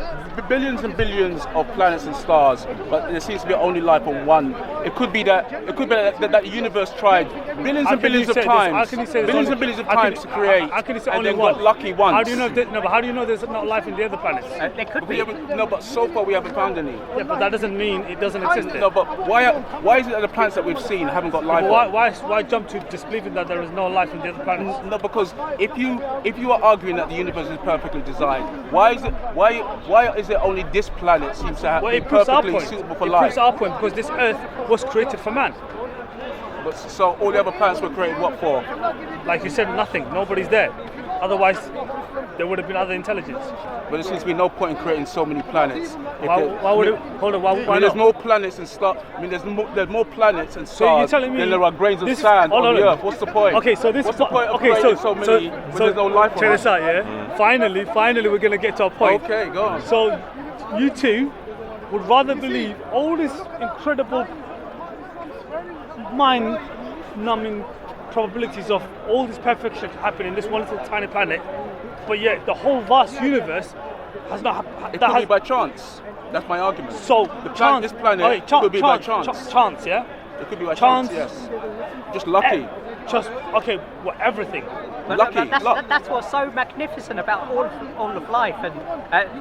billions and billions of planets and stars, but there seems to be only life on one. It could be that the universe tried billions How and can billions you of say this? How times, can you say there's billions only- and billions of how can- times to create, How can you say and only then one? got lucky once. How do you know? But how do you know there's not life in the other planets? There could We be. haven't, no, but so far we haven't found any. Yeah, but that doesn't mean it doesn't exist. There. No, but why is it that the planets that we've seen haven't got life? But on? why jump to disbelieving that there is no life in the other planets? No, because if you are arguing that the universe is perfectly designed, why is it only this planet seems to have Well, be it proves our perfectly point. suitable for It life? proves our point because this Earth was created for man. But, so all the other planets were created what for? Like you said, nothing. Nobody's there. Otherwise, there would have been other intelligence. But there seems to be no point in creating so many planets. Why would it? Hold on. Why there's not? more planets and stars. I mean, there's more planets and So you're stars telling me than there are grains of this- sand hold on the on. Earth. What's the point? Okay, so this. What's the point of okay, creating so many when there's no life on check this Earth? out, yeah. Finally, we're gonna get to a point. Okay, go on. So, you two would rather believe all this incredible mind-numbing probabilities of all this perfection happening in this one little tiny planet, but yet the whole vast universe has not happened. It could be by chance. That's my argument. So This planet could be by chance. Chance, yeah. It could be by chance. Yes. Just lucky. Just okay. Well, everything. But Lucky, luck. that's what's so magnificent about all of life, and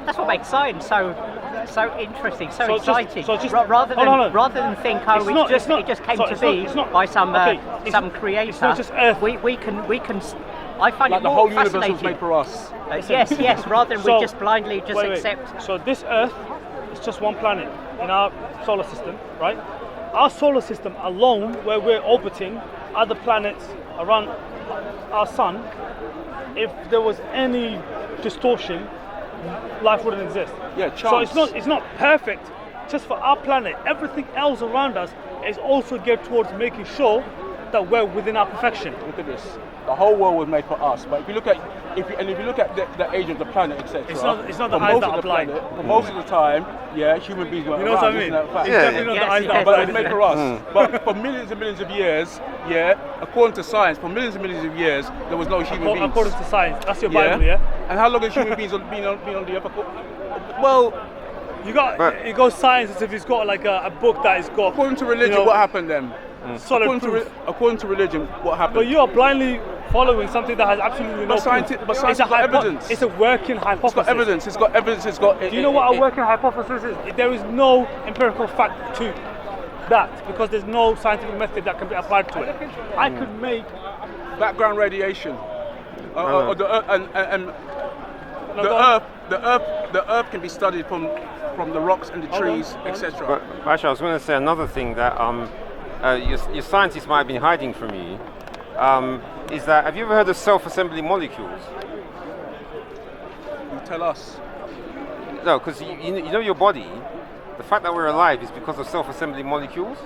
that's what makes science so interesting, so exciting. Rather than think, it just came to be by some creator. It's not just Earth. We can. I find Like it the more whole universe fascinating. was made for us. Yes. Rather than we just blindly accept. Wait. So this Earth is just one planet in our solar system, right? Our solar system alone, where we're orbiting other planets around our sun, if there was any distortion, life wouldn't exist. Yeah, chance. So it's not perfect just for our planet. Everything else around us is also geared towards making sure that we're within our perfection. Look at this. The whole world was made for us. But if you look at the age of the planet, etc. It's not the eyes that are blind. For most of the time, yeah, human beings weren't You know what around. I mean? Isn't that a fact? It's definitely not the eyes that are But blind. it's made for us. But for millions and millions of years, yeah, according to science, for millions and millions of years, there was no human beings. According to science, that's your Bible, yeah? And how long has human beings been on the earth? Well, it goes science as if it's got like a book that has got. according to religion, what happened then? Solid proof. According to religion, what happened? But you are blindly following something that has absolutely no science proof. has got evidence. It's a working hypothesis. It's got evidence. It's got evidence. Do you know what a working hypothesis is? There is no empirical fact to that because there's no scientific method that can be applied to it. I could make background radiation. The Earth can be studied from the rocks and the trees, etc. But actually, I was going to say another thing that your scientists might have been hiding from you. Is that, have you ever heard of self-assembling molecules? You tell us. No, because you know your body, the fact that we're alive is because of self-assembling molecules.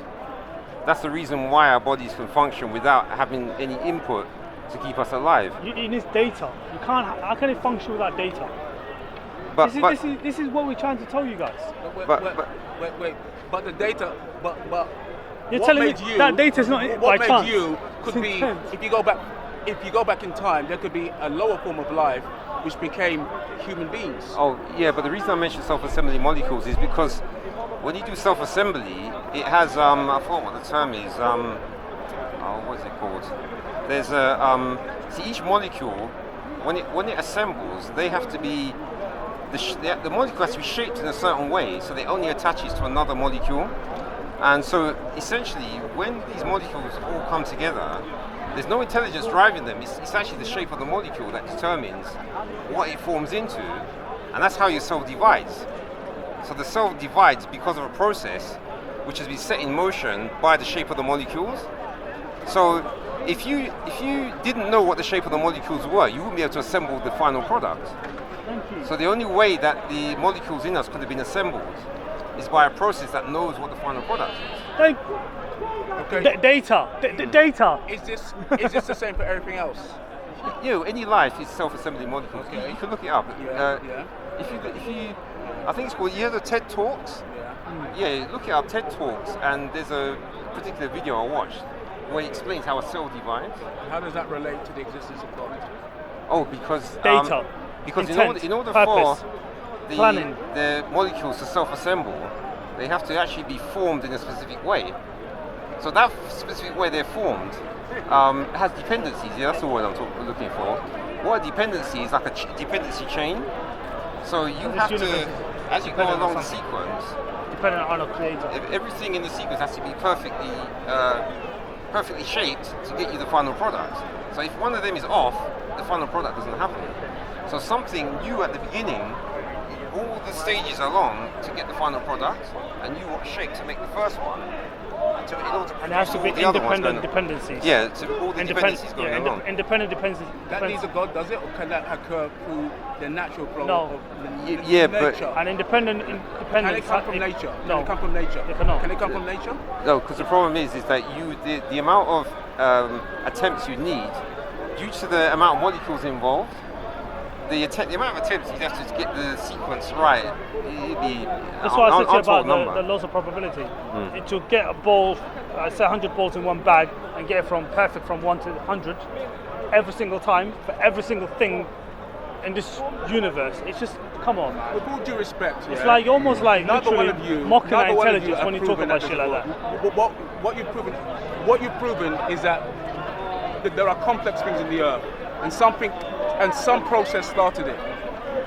That's the reason why our bodies can function without having any input to keep us alive. It needs data. You can't. How can it function without data? This is what we're trying to tell you guys. Wait. But the data. But you're what telling me made you, that data is not by what chance. made you could be if you go back in time, there could be a lower form of life which became human beings. Oh yeah, but the reason I mentioned self-assembly molecules is because when you do self-assembly, it has I forgot what the term is. What is it called? There's see each molecule when it assembles, they have to be the molecule has to be shaped in a certain way, so they only attaches to another molecule. And so essentially, when these molecules all come together, there's no intelligence driving them. It's actually the shape of the molecule that determines what it forms into, and that's how your cell divides. So the cell divides because of a process which has been set in motion by the shape of the molecules. So if you didn't know what the shape of the molecules were, you wouldn't be able to assemble the final product. So the only way that the molecules in us could have been assembled is by a process that knows what the final product is. Okay. Data. Data. Is this the same for everything else? Any life is self-assembling molecules. Okay. You can look it up. Yeah. If you, I think it's called the TED Talks. Yeah, look it up, TED Talks, and there's a particular video I watched where it explains how a cell divides. How does that relate to the existence of God? Oh, because data. Because intent, in order purpose, for planning. the molecules to self-assemble, they have to actually be formed in a specific way. So that specific way they're formed has dependencies. Yeah, that's the word I'm looking for. What a dependency is, like a dependency chain. So you have to, as you go along the sequence, depending on our creator, everything in the sequence has to be perfectly shaped to get you the final product. So if one of them is off, the final product doesn't happen. So something new at the beginning, all the stages along to get the final product, and you what shape to make the first one, And it has to be independent dependencies. Yeah, so all the dependencies going along. Independent dependencies. That needs a God, does it, or can that occur through the natural flow No. of Yeah, nature? An independence. Can it come from nature? No. Can it come from nature? It cannot. Can it come from nature? No, because the problem is that the amount of attempts you need, due to the amount of molecules involved, the amount of attempts you'd have to get the sequence right, it'd be That's why I said to you about number. the laws of probability. To get a ball, say 100 balls in one bag, and get it from perfect from 1 to 100 every single time for every single thing in this universe. It's just, come on. With all due respect, It's like you're almost like neither one literally of you, mocking our neither one of you intelligence have when you talk proven about that shit like there's a that. God. What you've proven is that there are complex things in the earth, and some process started it.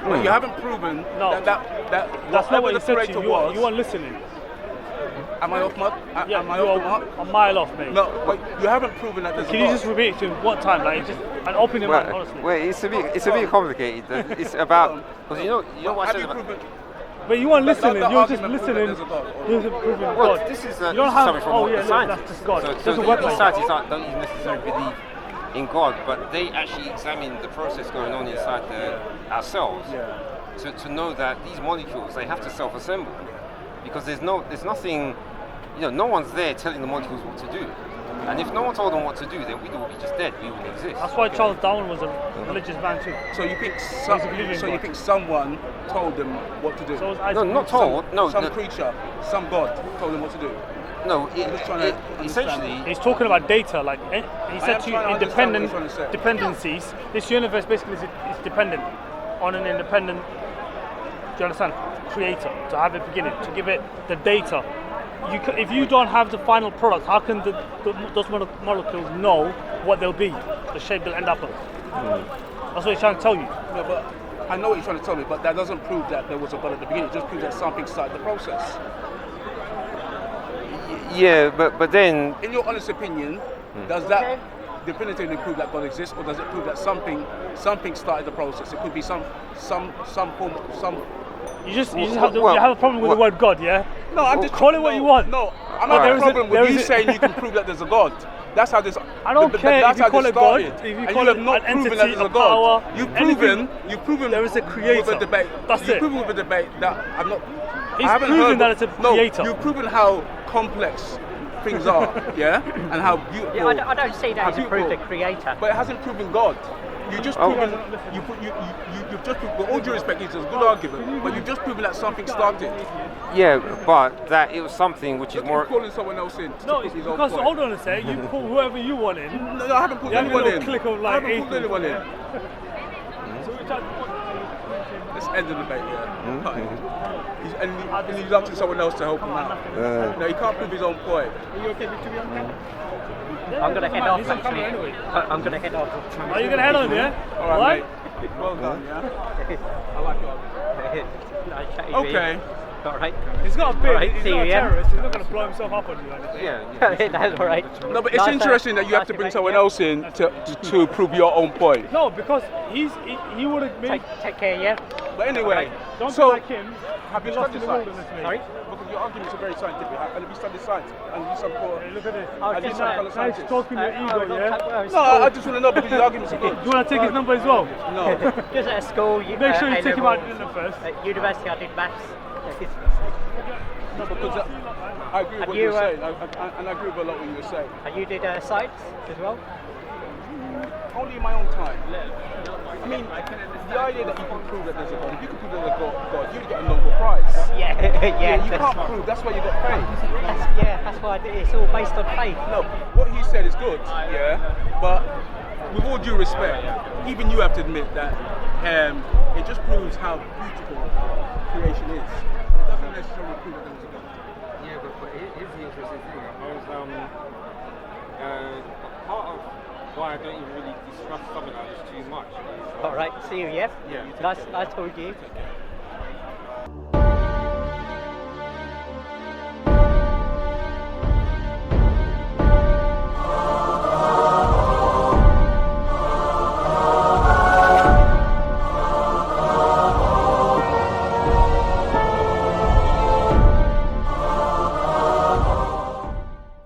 But you haven't proven that That's not what the you said to creator you. was. You weren't listening. Am I off mark? Yeah, am I you off are mark? a mile off, mate. No, but you haven't proven that there's a Can God. you just repeat it to him one time? Like, just and open your mind, honestly. Well, it's a bit complicated. It's about because you know what I Have said you about. proven? But you weren't That- listening. that You were just argument proving listening. that there's a God, or- You were proving Well, God. this is You don't this is have. something from Oh the yeah, scientists. that's just God. So Doesn't work the like that. scientists don't even necessarily believe in God, but they actually examine the process going on inside ourselves to know that these molecules, they have to self-assemble, because there's nothing, no one's there telling the molecules what to do. And if no one told them what to do, then we'd all be just dead. We wouldn't exist. That's why Charles Darwin was a religious man too. So you think believing God. someone told them what to do? So was No, Isaac not told. Some No, creature, some God told them what to do. no. just trying to Essentially, He's talking about data, like he said am to you, trying to understand what independent he's trying to say. dependencies. This universe basically is dependent on an independent, do you understand, creator, to have a beginning, to give it the data. If you don't have the final product, how can those molecules know what they'll be, the shape they'll end up in? That's what he's trying to tell you. No, but I know what you're trying to tell me, but that doesn't prove that there was a God at the beginning. It just proves that something started the process. yeah, but then In your honest opinion, does that definitively prove that God exists, or does it prove that something started the process? It could be some form, some. You just Well, have well, you have a problem with the word God, yeah? No, I'm just call it what you want. No, I'm not There a is problem there with is you saying you can prove that there's a God. That's how this. I don't care that's if you how call this it God, started. if you And call you have it not an proven that entity, there's a a God. power, You've proven there is a creator. With a debate. That's you've it. proven with a debate that I'm not. He's I haven't proven heard that it's a creator. No, you've proven how complex things are, yeah, and how beautiful. Yeah, I don't see that as a proof of creator. But it hasn't proven God. You just proven. You've just proven. With all due respect, it's a good argument, but you've just proven that something started. yeah, but that it was something which is more. Calling someone else in. To No, prove it's his own because point. hold on a sec, you put whoever you want in. No, I haven't put You have a anyone little in. click of, I like, haven't put atheist. anyone in. Let's end the debate, and he's asking someone else to help him out. No, he can't prove his own point. I'm going to head off actually. I'm going to head off. Are you gonna head on, yeah? All right, mate. Well done, yeah. I like your Nice chatting with you. Okay. All right. He's got a beard, Alright, he's see not you, a yeah? terrorist, he's not gonna blow himself up on you or anything. Yeah. That's all right. No, but it's Nice, interesting that you have to nice bring debate, someone yeah. else in to prove your own point. No, because he would have made. Take care, yeah? But anyway, Don't so be like him. have you lost studied in the science? wilderness, mate. Sorry? Because your arguments are very scientific. And if you study science and you some Hey, look at this. Oh, and you just some that. fellow Nice scientists. talking your ego, yeah? No, I just want to know because your arguments are good. Do you want to take his number as well? No. Just at school, you Make sure you take him out A-level. dinner first. At university, I did maths. No, because I agree with what you, you're saying, and I agree with a lot of what you were saying. And you did science as well? Only in my own time. I mean, the idea that you can prove that there's a God, if you can prove that there's a God, you'd get a Nobel Prize. Yeah, yeah. You can't prove, that's why you got faith. That's why it's all based on faith. No, what he said is good, yeah, but with all due respect, even you have to admit that it just proves how beautiful creation is. It doesn't necessarily prove that there's a God. Yeah, but here's the interesting thing. Part of why I don't even really discuss something like this too much is All right, see you, yeah? Yeah. Nice talking to you.